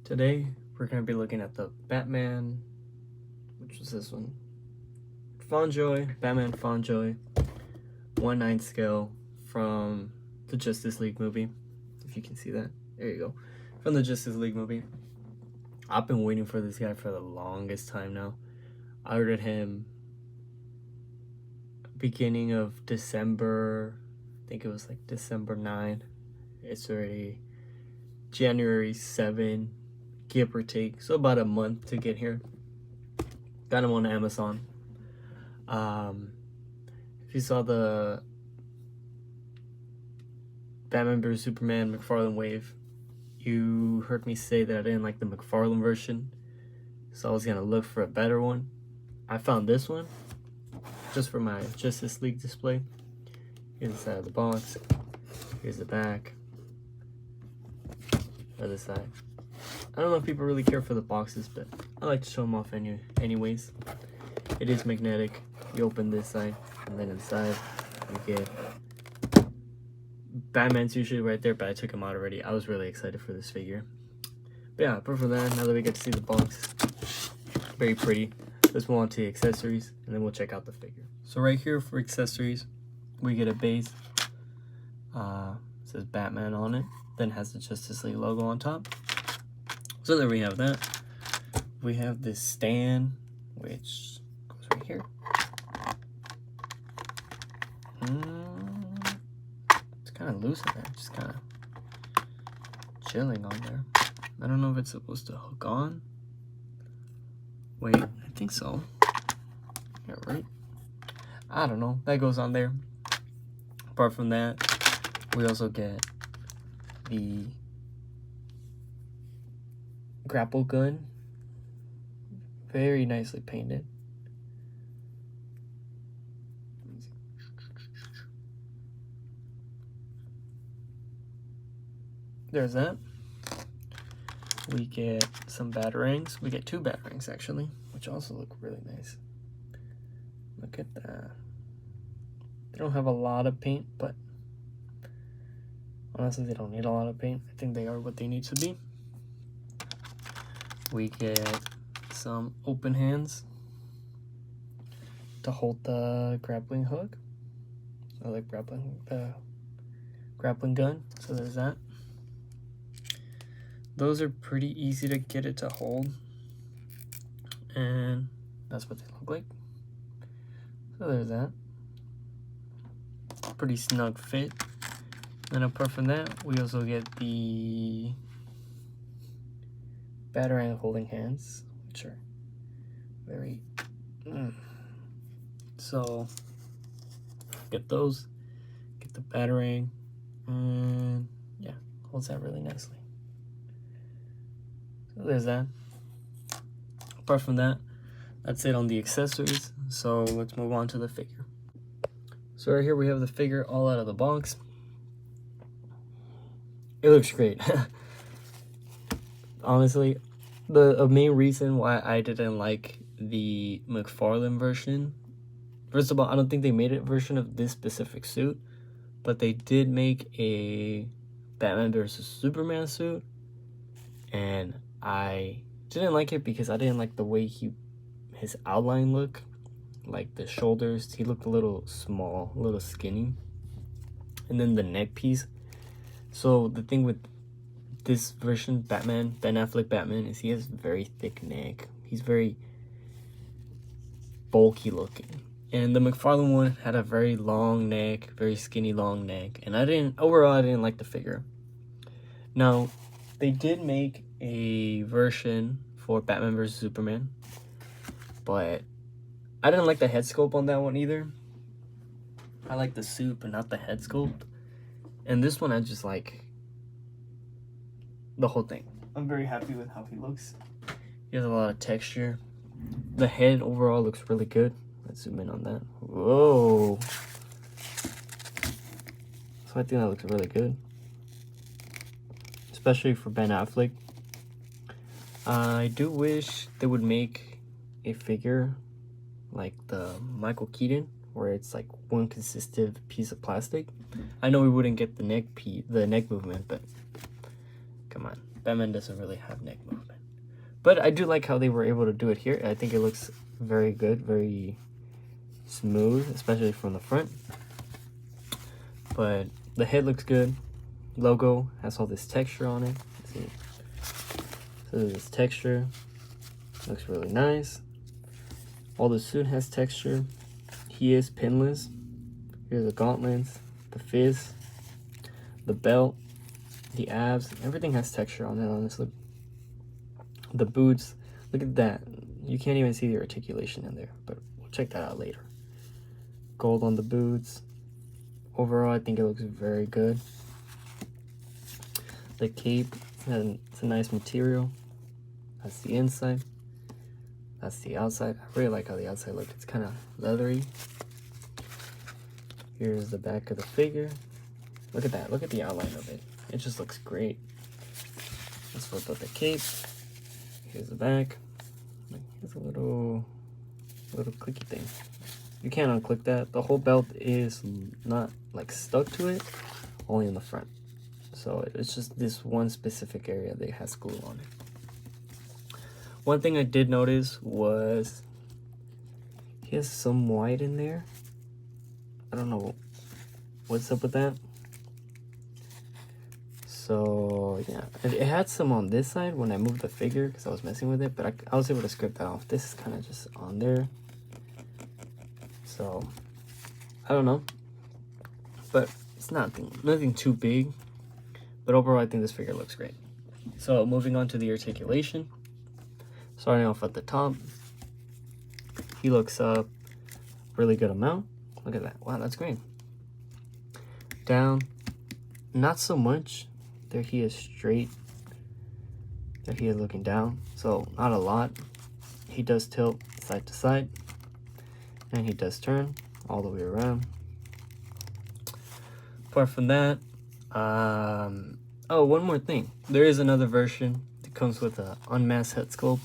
Today, we're going to be looking at the Batman, which was this one, FondJoy, Batman FondJoy, 1/9 scale from the Justice League movie, if you can see that. There you go. From the Justice League movie. I've been waiting for this guy for the longest time now. I ordered him beginning of December. I think it was like December 9. It's already January 7, give or take. So about a month to get here. Got him on Amazon. If you saw the Batman vs Superman McFarlane wave, you heard me say that I didn't like the McFarlane version, so I was gonna look for a better one. I found this one just for my Justice League display. Here's the side of the box. Here's the back. Other side. I don't know if people really care for the boxes, but I like to show them off anyways. It is magnetic. You open this side, and then inside you get Batman's usually right there, but I took him out already. I was really excited for this figure. But yeah, apart from that, now that we get to see the box, very pretty. Let's move on to the accessories, and then we'll check out the figure. So right here for accessories, we get a base. Says Batman on it, then has the Justice League logo on top. So there we have that. We have this stand, which goes right here. It's kind of loose in there, just kind of chilling on there. I don't know if it's supposed to hook on. Wait, I think so. Yeah, right? I don't know. That goes on there. Apart from that, we also get the grapple gun. Very nicely painted. There's that. We get some batarangs. We get 2 batarangs actually, which also look really nice. Look at that. They don't have a lot of paint, but honestly, they don't need a lot of paint. I think they are what they need to be. We get some open hands to hold the grappling hook. I like the grappling gun. So there's that. Those are pretty easy to get it to hold, and that's what they look like. So there's that. Pretty snug fit. And apart from that, we also get the batarang holding hands, which are very so get those, get the batarang, and yeah, holds that really nicely. So there's that. Apart from that, that's it on the accessories. So let's move on to the figure. So right here we have the figure all out of the box. It looks great. Honestly, the main reason why I didn't like the McFarlane version, first of all, I don't think they made a version of this specific suit, but they did make a Batman vs Superman suit, and I didn't like it because I didn't like the way his outline looked. Like the shoulders, he looked a little small, a little skinny, and then the neck piece. So the thing with this version, Ben Affleck Batman, is he has very thick neck. He's very bulky looking. And the McFarlane one had a very long neck, very skinny long neck. And overall I didn't like the figure. Now, they did make a version for Batman vs Superman, but I didn't like the head sculpt on that one either. I like the suit, but not the head sculpt. And this one, I just like the whole thing. I'm very happy with how he looks. He has a lot of texture. The head overall looks really good. Let's zoom in on that. Whoa. So I think that looks really good. Especially for Ben Affleck. I do wish they would make a figure like the Michael Keaton, where it's like one consistent piece of plastic. I know we wouldn't get the neck movement, but come on. Batman doesn't really have neck movement. But I do like how they were able to do it here. I think it looks very good, very smooth, especially from the front. But the head looks good. Logo has all this texture on it. Let's see. So this texture looks really nice. All the suit has texture. He is pinless. Here's the gauntlets, the fist, the belt, the abs. Everything has texture on it, honestly. The boots, look at that. You can't even see the articulation in there, but we'll check that out later. Gold on the boots. Overall, I think it looks very good. The cape, it's a nice material. That's the inside. That's the outside. I really like how the outside looks. It's kind of leathery. Here's the back of the figure. Look at that. Look at the outline of it. It just looks great. Let's flip up the cape. Here's the back. Here's a little clicky thing. You can't unclick that. The whole belt is not like stuck to it, only in the front. So it's just this one specific area that has glue on it. One thing I did notice was he has some white in there. I don't know what's up with that. So yeah, it had some on this side when I moved the figure because I was messing with it, but I was able to scrape that off. This is kind of just on there. So I don't know, but it's nothing too big. But overall, I think this figure looks great. So moving on to the articulation. Starting off at the top, he looks up really good amount. Look at that. Wow, that's great. Down, not so much. There he is straight. There he is looking down. So not a lot. He does tilt side to side. And he does turn all the way around. Apart from that, oh, one more thing. There is another version that comes with an unmasked head sculpt.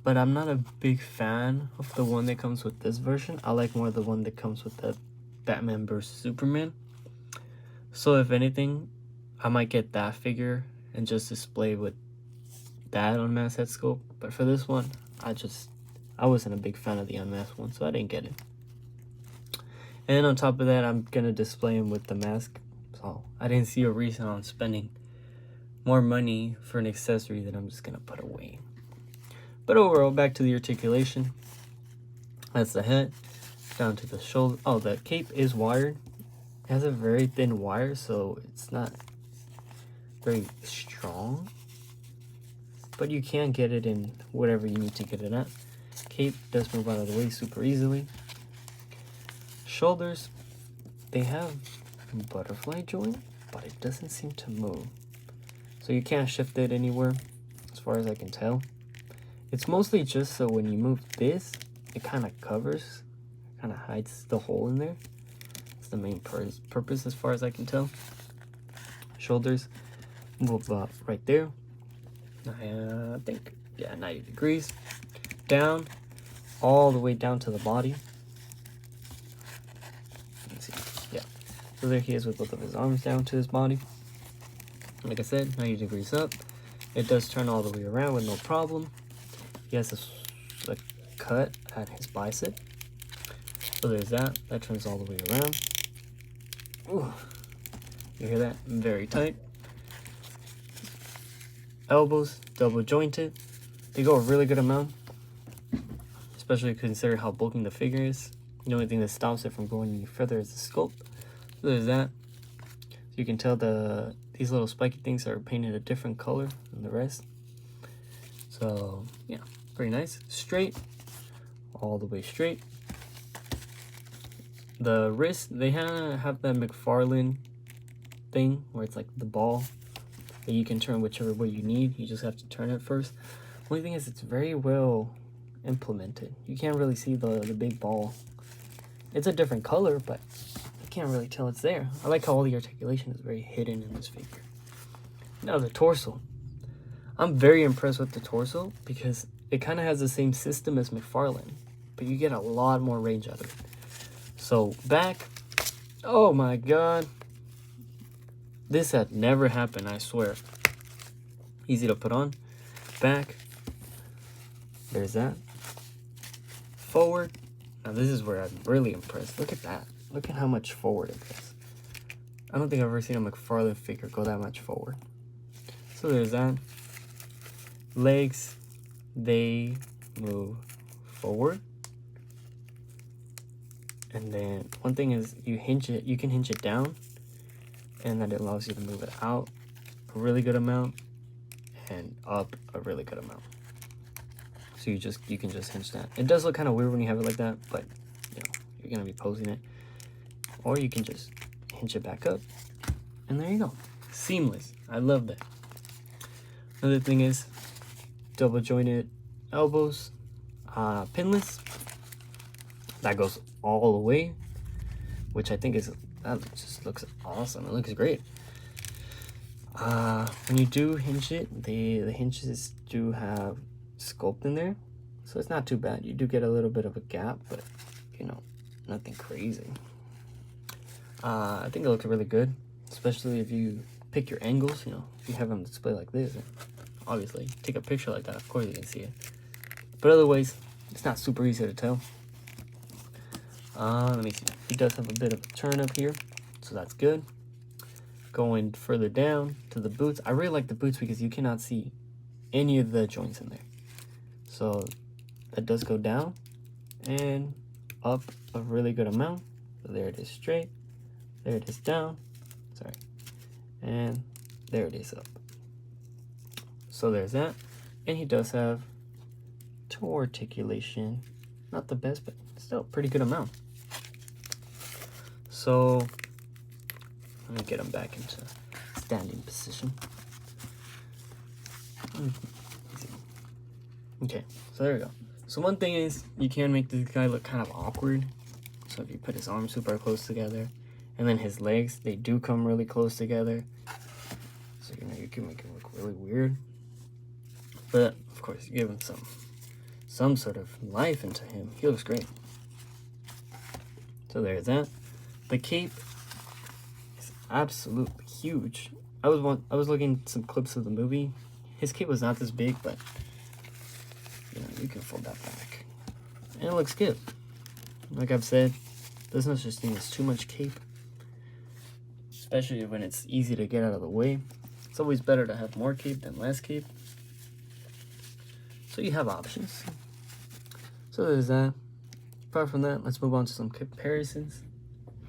But I'm not a big fan of the one that comes with this version. I like more the one that comes with the Batman vs Superman. So if anything, I might get that figure and just display with that unmasked head sculpt. But for this one, I wasn't a big fan of the unmasked one, so I didn't get it. And on top of that, I'm gonna display him with the mask. So I didn't see a reason on spending more money for an accessory that I'm just gonna put away. But overall, back to the articulation. That's the head. Down to the shoulder. Oh, the cape is wired. It has a very thin wire, so it's not very strong. But you can get it in whatever you need to get it at. Cape does move out of the way super easily. Shoulders, they have butterfly joint, but it doesn't seem to move. So you can't shift it anywhere, as far as I can tell. It's mostly just so when you move this, it kind of covers, kind of hides the hole in there. That's the main purpose as far as I can tell. Shoulders move right there. I think, yeah, 90 degrees. Down, all the way down to the body. Let's see, yeah. So there he is with both of his arms down to his body. Like I said, 90 degrees up. It does turn all the way around with no problem. He has a cut at his bicep. So there's that. That turns all the way around. Ooh. You hear that? Very tight. Elbows, double jointed. They go a really good amount. Especially considering how bulky the figure is. The only thing that stops it from going any further is the sculpt. So there's that. So you can tell these little spiky things are painted a different color than the rest. So yeah, very nice. Straight, all the way straight. The wrist, they have that McFarlane thing where it's like the ball that you can turn whichever way you need. You just have to turn it first. Only thing is, it's very well implemented. You can't really see the big ball. It's a different color, but you can't really tell it's there. I like how all the articulation is very hidden in this figure. Now the torso. I'm very impressed with the torso because it kind of has the same system as McFarlane, but you get a lot more range out of it. So back, oh my god. This had never happened, I swear. Easy to put on. Back. There's that. Forward. Now this is where I'm really impressed. Look at that. Look at how much forward it is. I don't think I've ever seen a McFarlane figure go that much forward. So there's that. Legs, they move forward. And then one thing is you can hinge it down, and that allows you to move it out a really good amount and up a really good amount. So you can just hinge that. It does look kind of weird when you have it like that, but you know, you're gonna be posing it. Or you can just hinge it back up, and there you go. Seamless. I love that. Another thing is double jointed elbows, pinless. That goes all the way, which I think that just looks awesome. It looks great. When you do hinge it, the hinges do have sculpt in there, so it's not too bad. You do get a little bit of a gap, but you know, nothing crazy. I think it looks really good, especially if you pick your angles. You know, if you have them display like this, obviously take a picture like that, of course you can see it, but otherwise it's not super easy to tell. Let me see. He does have a bit of a turn up here, so that's good. Going further down to the boots. I really like the boots because you cannot see any of the joints in there. So that does go down and up a really good amount. So there it is straight. There it is down. Sorry. And there it is up. So there's that. And he does have toe articulation. Not the best, but still a pretty good amount. So let me get him back into standing position. Okay, so there we go. So one thing is, you can make this guy look kind of awkward. So if you put his arms super close together, and then his legs, they do come really close together. So you know, you can make it look really weird. But of course, you give him some sort of life into him. He looks great. So there's that. The cape is absolutely huge. I was looking at some clips of the movie. His cape was not this big, but you know, you can fold that back, and it looks good. Like I've said, there's no such thing as too much cape, especially when it's easy to get out of the way. It's always better to have more cape than less cape. So you have options. So there's that. Apart from that, let's move on to some comparisons.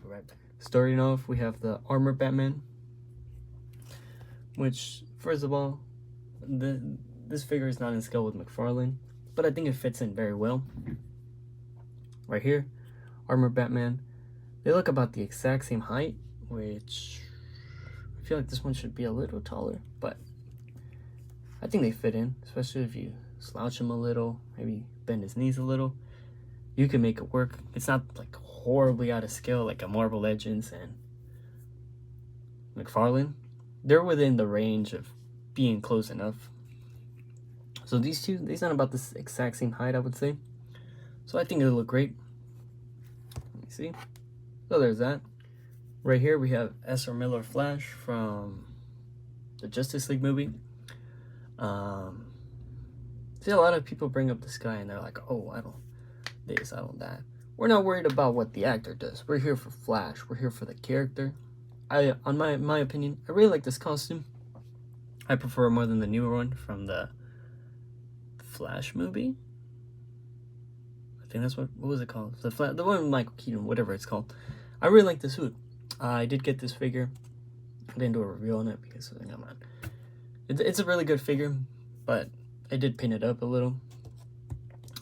Right back. Starting off, we have the Armor Batman, which, first of all, this figure is not in scale with McFarlane, but I think it fits in very well. Right here, Armor Batman. They look about the exact same height, which I feel like this one should be a little taller, but I think they fit in, especially if you slouch him a little, maybe bend his knees a little. You can make it work. It's not like horribly out of scale like a Marvel Legends and McFarlane. They're within the range of being close enough. So these two, they sound about the exact same height, I would say. So I think it'll look great. Let me see. So there's that. Right here we have Ezra Miller Flash from the Justice League movie. See, a lot of people bring up this guy and they're like, oh, I don't this, I don't that. We're not worried about what the actor does. We're here for Flash. We're here for the character. On my opinion, I really like this costume. I prefer it more than the newer one from the Flash movie. I think that's what was it called? The one with Michael Keaton, whatever it's called. I really like the suit. I did get this figure. I didn't do a review on it because come on. It's a really good figure, but I did pin it up a little.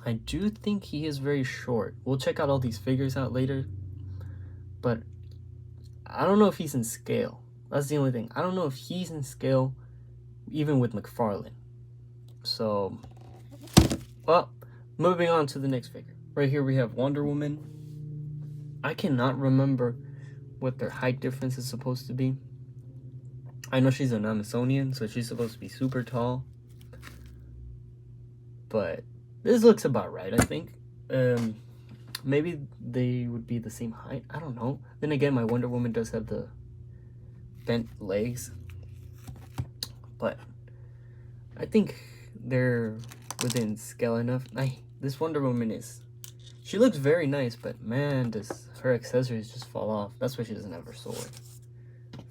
I do think he is very short. We'll check out all these figures out later, but I don't know if he's in scale. That's the only thing. I don't know if he's in scale even with McFarlane. So, well, moving on to the next figure. Right here we have Wonder Woman. I cannot remember what their height difference is supposed to be. I know she's an Amazonian, so she's supposed to be super tall. But this looks about right, I think. Maybe they would be the same height. I don't know. Then again, my Wonder Woman does have the bent legs. But I think they're within scale enough. This Wonder Woman she looks very nice, but man, does her accessories just fall off. That's why she doesn't have her sword.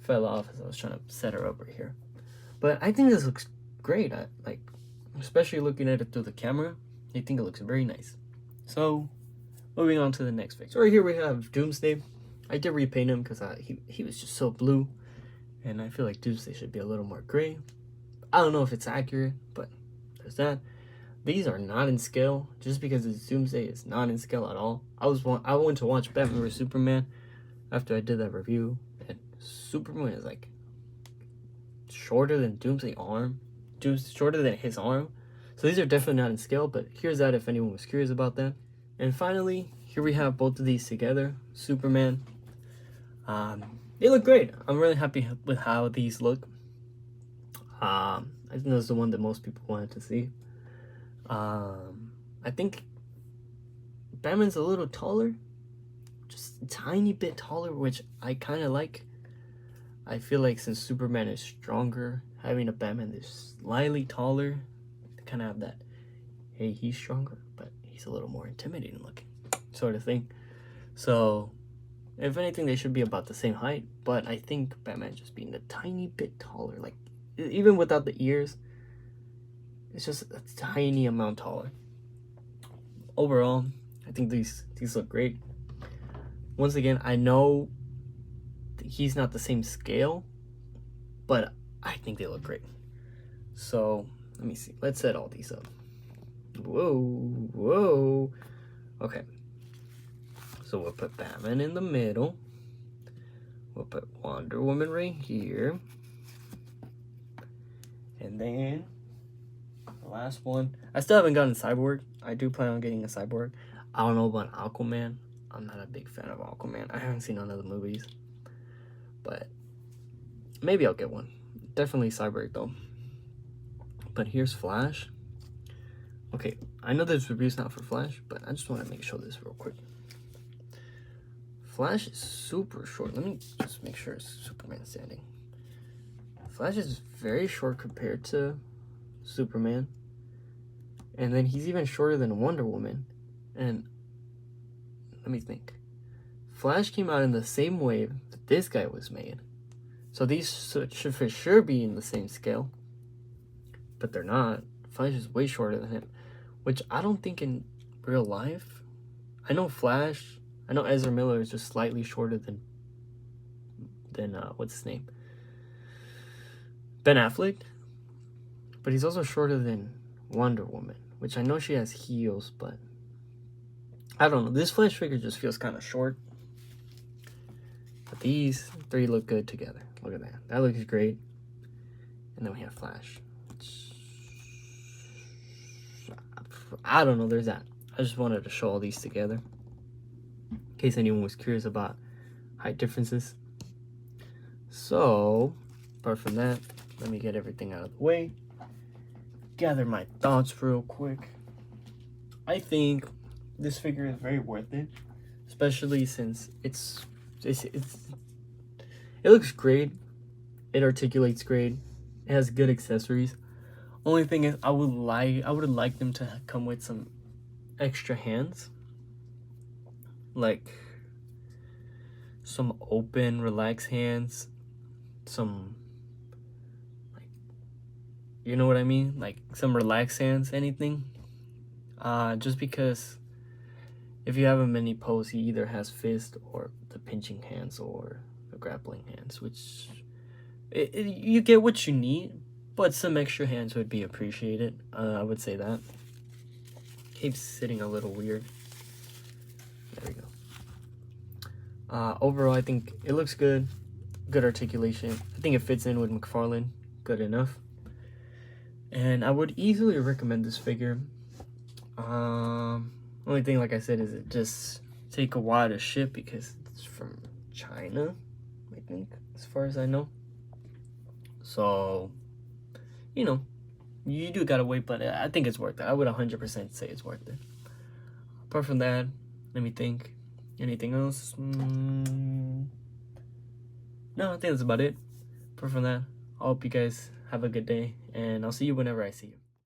Fell off as I was trying to set her up right here. But I think this looks great. Especially looking at it through the camera, I think it looks very nice. So, moving on to the next figure. So right here we have Doomsday. I did repaint him because he was just so blue, and I feel like Doomsday should be a little more gray. I don't know if it's accurate, but there's that. These are not in scale, just because it's Doomsday is not in scale at all. I went to watch Batman vs Superman after I did that review, and Superman is like shorter than Doomsday's arm, shorter than his arm. So these are definitely not in scale, but here's that if anyone was curious about that. And finally, here we have both of these together, Superman. They look great. I'm really happy with how these look. I think that's the one that most people wanted to see. I think Batman's a little taller, just a tiny bit taller, which I kind of like. I feel like since Superman is stronger, having a Batman that's slightly taller, kind of have that, hey, he's stronger, but he's a little more intimidating looking sort of thing. So, if anything, they should be about the same height, but I think Batman just being a tiny bit taller, like, even without the ears, it's just a tiny amount taller. Overall, I think these look great. Once again, I know he's not the same scale, but I think they look great. So, let me see. Let's set all these up. Whoa. Okay. So we'll put Batman in the middle. We'll put Wonder Woman right here. And then the last one. I still haven't gotten Cyborg. I do plan on getting a Cyborg. I don't know about Aquaman. I'm not a big fan of Aquaman. I haven't seen none of the movies. But maybe I'll get one. Definitely Cyborg though. But here's Flash. Okay, I know this review's not for Flash, but I just want to show this real quick. Flash is super short. Let me just make sure it's Superman standing. Flash is very short compared to Superman. And then he's even shorter than Wonder Woman. And let me think. Flash came out in the same wave that this guy was made. So these should for sure be in the same scale. But they're not. Flash is way shorter than him. Which I don't think in real life. I know Ezra Miller is just slightly shorter than what's his name? Ben Affleck. But he's also shorter than Wonder Woman. Which I know she has heels, but I don't know. This Flash figure just feels kind of short. But these three look good together. Look at that. That looks great. And then we have Flash. I don't know. There's that. I just wanted to show all these together. In case anyone was curious about height differences. So, apart from that, let me get everything out of the way. Gather my thoughts real quick. I think this figure is very worth it. Especially since it looks great. It articulates great. It has good accessories. Only thing is, I would have liked them to come with some extra hands, like some open, relaxed hands, some, like, you know what I mean, like some relaxed hands, anything. Just because if you have him in any pose, he either has fist or the pinching hands or the grappling hands, which you get what you need. But some extra hands would be appreciated. I would say that. Keeps sitting a little weird. There we go. Overall, I think it looks good. Good articulation. I think it fits in with McFarlane. Good enough. And I would easily recommend this figure. Only thing, like I said, is it just take a while to ship because it's from China, I think, as far as I know. So, you know, you do gotta wait, but I think it's worth it. I would 100% say it's worth it. Apart from that, let me think. Anything else? No, I think that's about it. Apart from that, I hope you guys have a good day, and I'll see you whenever I see you.